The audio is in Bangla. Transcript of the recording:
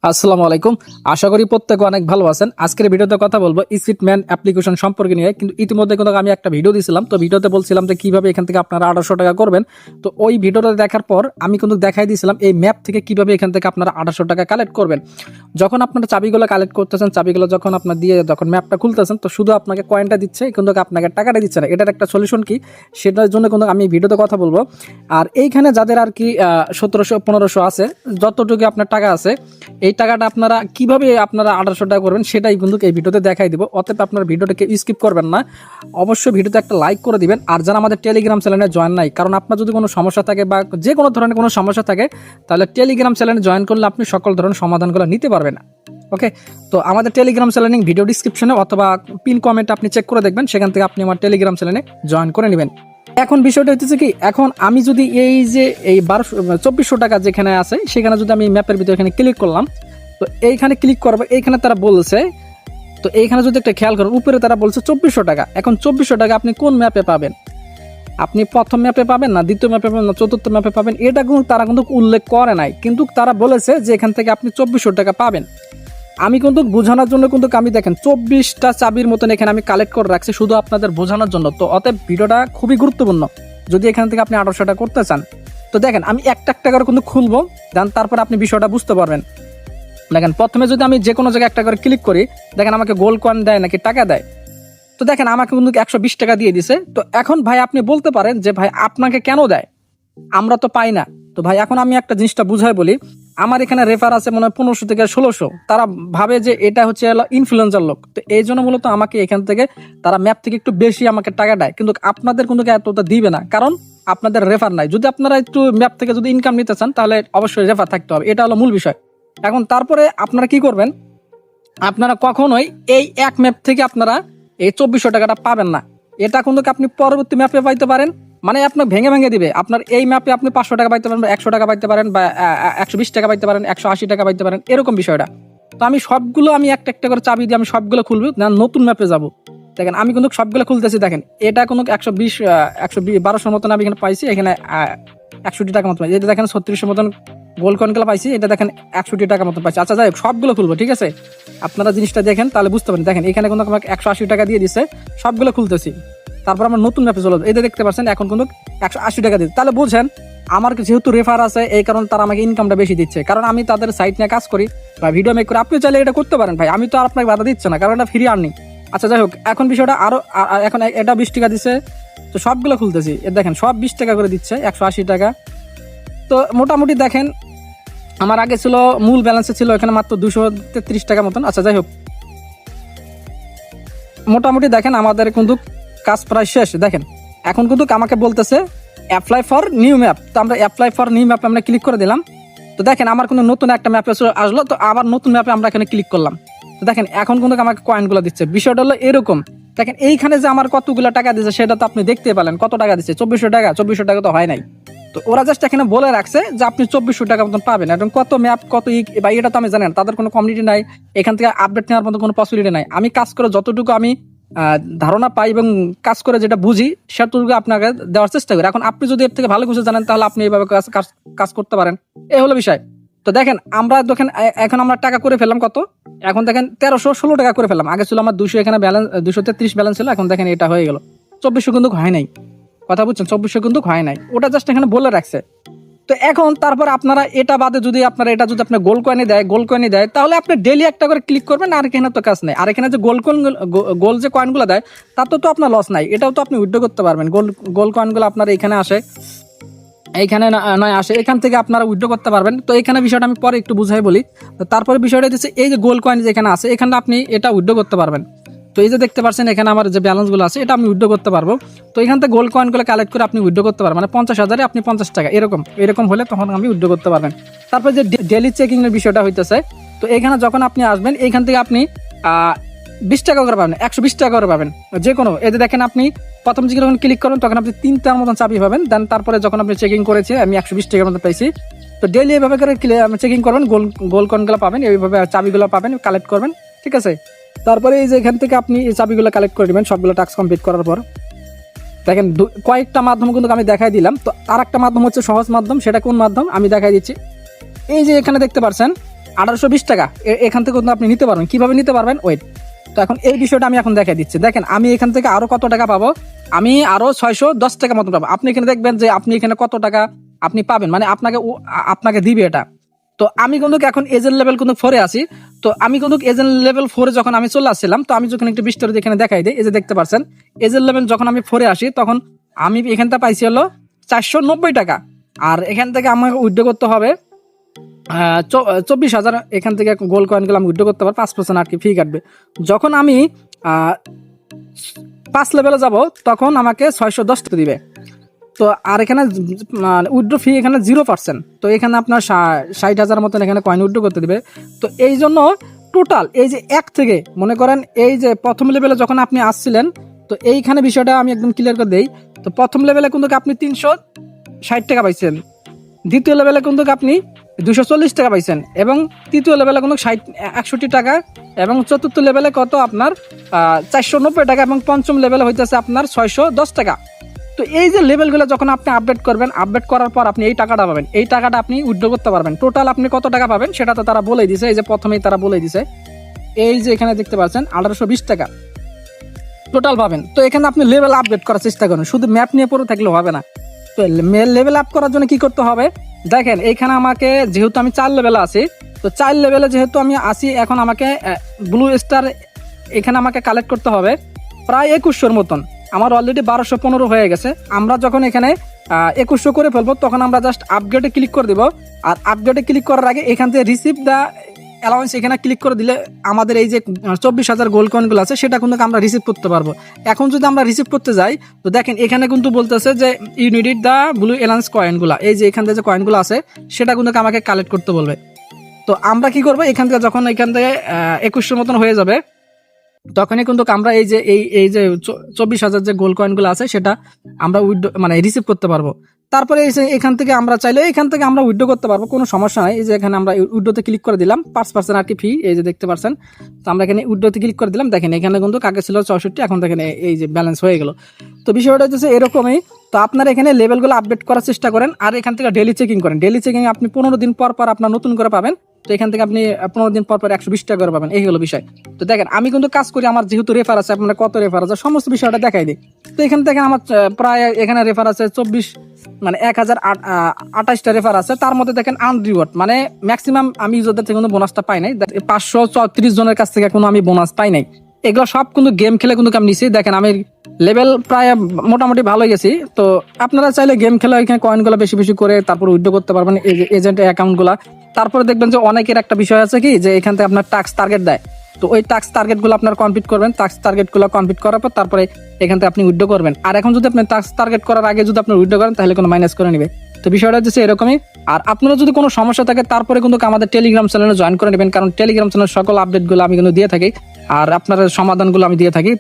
আসসালামু আলাইকুম। আশা করি প্রত্যেকে অনেক ভালো আছেন। আজকের ভিডিওতে কথা বলবো ইসিটম্যান অ্যাপ্লিকেশন সম্পর্কে নিয়ে। কিন্তু ইতিমধ্যে কিন্তু আমি একটা ভিডিও দিয়েছিলাম, তো ভিডিওতে বলছিলাম যে কিভাবে এখান থেকে আপনারা 1800 টাকা করবেন। তো ওই ভিডিওটা দেখার পর আমি কিন্তু দেখাই দিয়েছিলাম এই ম্যাপ থেকে কিভাবে এখান থেকে আপনারা 1800 টাকা কালেক্ট করবেন। যখন আপনারা চাবিগুলো কালেক্ট করতেছেন, চাবিগুলো যখন আপনার দিয়ে যখন ম্যাপটা খুলতেছেন, তো শুধু আপনাকে কয়েনটা দিচ্ছে, কিন্তু আপনাকে টাকাটা দিচ্ছে না। এটার একটা সলিউশন কি, সেটার জন্য কিন্তু আমি ভিডিওতে কথা বলবো। আর এইখানে যাদের আর কি 1700-1500 আছে, যতটুকু আপনার টাকা আছে, এই টাকাটা আপনারা কিভাবে আপনারা 1800 টাকা করবেন সেটাই কিন্তু এই ভিডিওতে দেখাই দিব। অতএব আপনারা ভিডিওটাকে স্কিপ করবেন না, অবশ্যই ভিডিওতে একটা লাইক করে দিবেন। আর যারা আমাদের টেলিগ্রাম চ্যানেলে জয়েন নাই, কারণ আপনার যদি কোনো সমস্যা থাকে বা যে কোনো ধরনের কোনো সমস্যা থাকে, তাহলে টেলিগ্রাম চ্যানেলে জয়েন করলে আপনি সকল ধরনের সমাধানগুলো নিতে পারবেন। ওকে, তো আমাদের টেলিগ্রাম চ্যানেল লিংক ভিডিও ডিসক্রিপশনে অথবা পিন কমেন্টে আপনি চেক করে দেখবেন, সেখান থেকে আপনি আমার টেলিগ্রাম চ্যানেলে জয়েন করে নেবেন। এখন বিষয়টা হচ্ছে কি, এখন আমি যদি এই যে এই 2400 টাকা যেখানে আছে, সেখানে যদি আমি ম্যাপের ভিতরে এখানে ক্লিক করলাম, তো এইখানে ক্লিক করবো, এইখানে তারা বলছে, তো এইখানে যদি একটা খেয়াল করেন, উপরে তারা বলছে 2400 টাকা। এখন 2400 টাকা আপনি কোন ম্যাপে পাবেন? আপনি প্রথম ম্যাপে পাবেন না, দ্বিতীয় ম্যাপে পাবেন না, চতুর্থ ম্যাপে পাবেন, এটা কিন্তু তারা কিন্তু উল্লেখ করে নাই। কিন্তু তারা বলেছে যে এখান থেকে আপনি 2400 টাকা পাবেন। আমি কিন্তু বোঝানোর জন্য কিন্তু আমি দেখেন 24টা চাবির মতন এখানে আমি কালেক্ট করে রাখছি শুধু আপনাদের বোঝানোর জন্য। তো অতএব ভিডিওটা খুবই গুরুত্বপূর্ণ যদি এখান থেকে আপনি 1800 টাকা করতে চান। তো দেখেন আমি একটা একটা করে কিন্তু খুলবো, দেন তারপর আপনি বিষয়টা বুঝতে পারবেন। দেখেন প্রথমে যদি আমি যে কোনো জায়গায় একটা করে ক্লিক করি, দেখেন আমাকে গোল্ড কয়েন দেয় নাকি টাকা দেয়। তো দেখেন আমাকে কিন্তু 120 টাকা দিয়ে দিছে। তো এখন ভাই আপনি বলতে পারেন যে ভাই আপনাকে কেন দেয়, আমরা তো পাই না। তো ভাই এখন আমি একটা জিনিসটা বুঝাই বলি, আমার এখানে রেফার আছে মনে হয় 1500 থেকে 1600। তারা ভাবে যে এটা হচ্ছে ইনফ্লুয়েন্সার লোক, তো এই জন্য মূলত আমাকে এখান থেকে তারা ম্যাপ থেকে একটু বেশি আমাকে টাকা দেয়। কিন্তু আপনাদের কিন্তু এতটা দিবে না, কারণ আপনাদের রেফার নাই। যদি আপনারা একটু ম্যাপ থেকে যদি ইনকাম নিতে চান, তাহলে অবশ্যই রেফার থাকতে হবে, এটা হলো মূল বিষয়। এখন তারপরে আপনারা কি করবেন, আপনারা কখনোই এই এক ম্যাপ থেকে আপনারা এই 2400 টাকাটা পাবেন না। এটা কিন্তু আপনি পরবর্তী ম্যাপে পাইতে পারেন, মানে আপনার ভেঙে ভেঙে দিবে। আপনার এই ম্যাপে আপনি 500 টাকা পাইতে পারেন, 100 টাকা পাইতে পারেন, বা 120 টাকা পাইতে পারেন, 180 টাকা পাইতে পারেন, এরকম বিষয়টা। তো আমি সবগুলো আমি একটা একটা করে চাবি দিয়ে আমি সবগুলো খুলবো, নতুন ম্যাপে যাব। দেখেন আমি কিন্তু সবগুলো খুলতেছি। দেখেন এটা কোনো 120 1200 মতন আমি এখানে পাইছি, এখানে 61 টাকা মতো পাইছি। এটা দেখেন 3600 মতন গোল্ড কয়েনগুলো পাইছি, এটা দেখেন 61 টাকা মতো পাইছি। আচ্ছা যাই হোক, সবগুলো খুলবো, ঠিক আছে? আপনারা জিনিসটা দেখেন তাহলে বুঝতে পারেন। দেখেন এখানে কিন্তু আমাকে 180 টাকা দিয়ে দিচ্ছে, সবগুলো খুলতেছি। তারপর আমরা নতুন ম্যাপে চলে যাবো, এই যে দেখতে পাচ্ছেন এখন কিন্তু 180 টাকা দিচ্ছে। তাহলে বুঝেন আমার যেহেতু রেফার আছে, এই কারণে তারা আমাকে ইনকামটা বেশি দিচ্ছে, কারণ আমি তাদের সাইট নিয়ে কাজ করি বা ভিডিও মেক করি। আপনি চাইলে এটা করতে পারেন ভাই, আমি তো আর আপনাকে বাধা দিচ্ছে না, কারণ এটা ফ্রি আর্নিং। আচ্ছা যাই হোক, এখন বিষয়টা আরো এখন এটা 20 টাকা দিচ্ছে, তো সবগুলো খুলতেছি। দেখেন সব 20 টাকা করে দিচ্ছে, 180 টাকা। তো মোটামুটি দেখেন আমার আগে ছিল, মূল ব্যালেন্সে ছিল এখানে মাত্র 233 টাকা মতন। আচ্ছা যাই হোক, মোটামুটি দেখেন আমাদের কিন্তু কাজ প্রায় শেষ। দেখেন এখন কিন্তু আমাকে বলতেছে অ্যাপ্লাই ফর নিউ ম্যাপ। তো আমরা অ্যাপ্লাই ফর নিউ ম্যাপে আমরা ক্লিক করে দিলাম। তো দেখেন আমার কিন্তু নতুন একটা ম্যাপে আসলো, তো আবার নতুন ম্যাপে আমরা এখানে ক্লিক করলাম। তো দেখেন এখন কিন্তু আমাকে কয়েনগুলো দিচ্ছে। বিষয়টা হলো এরকম, দেখেন এইখানে যে আমার কতগুলো টাকা দিচ্ছে সেটা তো আপনি দেখতে পেলেন। কত টাকা দিচ্ছে? 2400 টাকা। 2400 টাকা তো হয় নাই। তো ওরা জাস্ট এখানে বলে রাখছে যে আপনি 2400 টাকা মতন পাবেন। এবং কত ম্যাপ কত বা এটা তো আমি জানেন, তাদের কোনো কমিউনিটি নাই, এখান থেকে আপডেট নেওয়ার মতো কোনো পসিবিলিটি নাই। আমি কাজ করে যতটুকু আমি ধারণা পাই এবং কাজ করে যেটা বুঝি সেটুকু আপনাকে দেওয়ার চেষ্টা করি। এখন আপনি যদি এর থেকে ভালো কিছু জানেন, তাহলে আপনি এইভাবে কাজ করতে পারেন, এই হলো বিষয়। তো দেখেন আমরা দেখেন এখন আমরা টাকা করে ফেললাম কত, এখন দেখেন 1316 টাকা করে ফেললাম। আগে ছিল আমার 200, এখানে ব্যালেন্স 233 ব্যালেন্স ছিল, এখন দেখেন এটা হয়ে গেল 2400, কিন্তু হয় নাই। কথা বুঝছেন? 2400 কিন্তু হয় নাই, ওটা জাস্ট এখানে বলে রাখছে। তো এখন তারপর আপনারা এটা বাদে যদি আপনারা এটা যদি আপনার গোল্ড কয়েনই দেয়, তাহলে আপনি ডেইলি একটা করে ক্লিক করবেন। আর এখানে তো কাজ নেই। আর এখানে যে গোল্ড যে কয়েনগুলো দেয়, তাতে তো আপনার লস নাই, এটাও তো আপনি উইথড্র করতে পারবেন। গোল্ড কয়েনগুলো আপনার এখানে আসে, এইখানে নয় আসে, এখান থেকে আপনারা উইথড্র করতে পারবেন। তো এখানে বিষয়টা আমি পরে একটু বুঝাই বলি। তো তারপরে বিষয়টা হচ্ছে এই যে গোল্ড কয়েন যেখানে আছে, এখানে আপনি এটা উইথড্র করতে পারবেন। তো এই যে দেখতে পাচ্ছেন এখানে আমার যে ব্যালেন্সগুলো আছে, এটা আমি উইথড্র করতে পারবো। তো এখান থেকে গোল্ড কয়েনগুলো কালেক্ট করে আপনি উইথড্র করতে পারবেন, মানে 50,000-এ আপনি 50 টাকা এরকম হলে তখন আমি উইথড্র করতে পারবেন। তারপর যে ডেইলি চেকিং এর বিষয়টা হইতেছে, তো এখানে যখন আপনি আসবেন, এখান থেকে আপনি 20 টাকা করে পাবেন, 120 টাকা করে পাবেন যে কোনো। এই যে দেখেন আপনি প্রথম দিকে যখন ক্লিক করেন, তখন আপনি 3টার মতন চাবি পাবেন। দেন তারপরে যখন আপনি চেকিং করেছে, আমি 120 টাকার মতো পাইছি। তো ডেইলি এইভাবে করে চেকিং করবেন, গোল্ড কয়েনগুলো পাবেন, এইভাবে চাবিগুলো পাবেন, কালেক্ট করবেন, ঠিক আছে? তারপরে এই যে এখান থেকে আপনি এই চাবিগুলো কালেক্ট করে নেবেন সবগুলো টাস্ক কমপ্লিট করার পর। দেখেন কয়েকটা মাধ্যম কিন্তু আমি দেখাই দিলাম। তো আর একটা মাধ্যম হচ্ছে সহজ মাধ্যম, সেটা কোন মাধ্যম আমি দেখাই দিচ্ছি। এই যে এখানে দেখতে পাচ্ছেন 1820 টাকা এখান থেকে কিন্তু আপনি নিতে পারবেন। কিভাবে নিতে পারবেন ওয়েট, তো এখন এই বিষয়টা আমি এখন দেখাই দিচ্ছি। দেখেন আমি এখান থেকে আরো কত টাকা পাবো, আমি আরো 610 টাকা মতো পাবো। আপনি এখানে দেখবেন যে আপনি এখানে কত টাকা আপনি পাবেন, মানে আপনাকে দিবে এটা। তো আমি কিন্তু এখন এজেন্ট লেভেল কিন্তু 4-এ আছি। তো আমি কিন্তু এজেন্ট লেভেল 4-এ যখন আমি চলে আসছিলাম, তো আমি যখন একটু বিস্তারিত এখানে দেখাই দিই, এই যে দেখতে পাচ্ছেন এজেন্ট লেভেল যখন আমি 4-এ আসি তখন আমি এখান থেকে পাইছি হলো 490 টাকা। আর এখান থেকে আমাকে উইথড্র করতে হবে 24,000। এখান থেকে গোল্ড কয়েনগুলো আমি উইথড্র করতে পারবো, 5% আর কি ফি কাটবে। যখন আমি 5 লেভেলে যাব তখন আমাকে 610 টাকা দিবে। তো আর এখানে উইথড্র ফি এখানে 0%। তো এখানে আপনার 60,000 মতন এখানে কয়েন উইথড্র করতে দিবে। তো এই জন্য টোটাল এই যে এক থেকে মনে করেন এই যে প্রথম লেভেলে যখন আপনি আসছিলেন, তো এইখানে বিষয়টা আমি একদম ক্লিয়ার করে দেই। তো প্রথম লেভেলে কিন্তু আপনি 360 টাকা পাইছেন, দ্বিতীয় লেভেলে কিন্তু আপনি 240 টাকা পাইছেন, এবং তৃতীয় লেভেলে কিন্তু 61 টাকা, এবং চতুর্থ লেভেলে কত আপনার 490 টাকা, এবং পঞ্চম লেভেলে হইতেছে আপনার 610 টাকা। তো এই যে লেভেলগুলো যখন আপনি আপডেট করবেন, আপডেট করার পর আপনি এই টাকাটা পাবেন, এই টাকাটা আপনি উইথড্র করতে পারবেন। টোটাল আপনি কত টাকা পাবেন সেটা তো তারা বলেই দিছে, এই যে প্রথমেই তারা বলেই দিছে, এই যে এখানে দেখতে পাচ্ছেন 1820 টাকা টোটাল পাবেন। তো এখানে আপনি লেভেল আপডেট করার চেষ্টা করেন, শুধু ম্যাপ নিয়ে পড়ে থাকলে হবে না। তো লেভেল আপ করার জন্য কি করতে হবে, দেখেন এইখানে আমাকে যেহেতু আমি 4 লেভেলে আছি, তো 4 লেভেলে যেহেতু আমি আসি, এখন আমাকে ব্লু স্টার এখানে আমাকে কালেক্ট করতে হবে প্রায় 2100 মতন। আমার অলরেডি 1215 হয়ে গেছে। আমরা যখন এখানে 2100 করে ফেলবো তখন আমরা জাস্ট আপগ্রেডে ক্লিক করে দিব। আর আপগ্রেডে ক্লিক করার আগে এখান থেকে রিসিভ দ্য অ্যালাউন্স এখানে ক্লিক করে দিলে আমাদের এই যে 24,000 গোল্ড কয়েনগুলো আছে সেটা কিন্তু আমরা রিসিভ করতে পারবো। এখন যদি আমরা রিসিভ করতে যাই, তো দেখেন এখানে কিন্তু বলতেছে যে you need the blue allowance কয়েনগুলো, এই যে এখান থেকে যে কয়েনগুলো আছে সেটা কিন্তু আমাকে কালেক্ট করতে বলবে। তো আমরা কি করবো, এখান থেকে যখন এখান থেকে 2100 মতন হয়ে যাবে তখনই কিন্তু আমরা এই যে এই যে 24,000 যে গোল্ড কয়েনগুলো আছে সেটা আমরা মানে রিসিভ করতে পারবো। তারপরে এখান থেকে আমরা চাইলে এখান থেকে আমরা উইথড্র করতে পারবো, কোনো সমস্যা নাই। এই যে এখানে আমরা উইথড্রতে ক্লিক করে দিলাম, 5% আর কি ফি, এই যে দেখতে পাচ্ছেন। তো আমরা এখানে উইথড্রতে ক্লিক করে দিলাম, দেখেন এখানে কিন্তু কাকে ছিল 64, এখন দেখেন এই যে ব্যালেন্স হয়ে গেল। তো বিষয়টা হচ্ছে এরকমই। তো আপনারা এখানে লেভেলগুলো আপডেট করার চেষ্টা করেন, আর এখান থেকে ডেলি চেকিং করেন। ডেলি চেকিং আপনি 15 দিন পর পর আপনার নতুন করে পাবেন। তো এখান থেকে আপনি 15 দিন পর পর 120 টাকা করে পাবেন, এই হলো বিষয়। তো দেখেন আমি কিন্তু কাজ করি, আমার যেহেতু রেফার আছে, আপনার কত রেফার আছে সমস্ত বিষয়টা দেখাই দিই। তো এখান থেকে আমার প্রায় এখানে রেফার আছে 24, মানে 1028টা রেফার আছে। তার মধ্যে দেখেন আনরিওয়ার্ড, মানে ম্যাক্সিমাম আমি ইউজারদের থেকে কোনো বোনাসটা পাই নাই। 534 জনের কাছ থেকে কোনো আমি বোনাস পাই নাই। এগুলো সব কিন্তু গেম খেলে কিন্তু আমি নিছি। দেখেন আমি লেভেল প্রায় মোটামুটি ভালো গেছি। তো আপনারা চাইলে গেম খেলে এখানে কয়েনগুলো বেশি বেশি করে তারপর উইথড্র করতে পারবেন, এই যে এজেন্ট অ্যাকাউন্টগুলো। তারপরে দেখবেন যে অনেকের একটা বিষয় আছে কি, যে এখান থেকে আপনার টাস্ক টার্গেট দেয়। তো ওই টাস্ক টার্গেটগুলো আপনার কমপ্লিট করবেন, টাস্ক টার্গেটগুলো কমপ্লিট করার পর তারপরে এখান থেকে আপনি উইথড্র করবেন। আর এখন যদি আপনি টাস্ক টার্গেট করার আগে যদি আপনি উইথড্র করেন তাহলে কোনো মাইনাস করে নেবে। তো বিষয়টা হচ্ছে এরকমই। আর আপনারা যদি কোনো সমস্যা থাকে তারপরে কিন্তু আমাদের টেলিগ্রাম চ্যানেলে জয়েন করে নেবেন, কারণ টেলিগ্রাম চ্যানেল সকল আপডেটগুলো আমি কিন্তু দিয়ে থাকি, আর আপনার সমাধানগুলো আমি দিয়ে থাকি। তো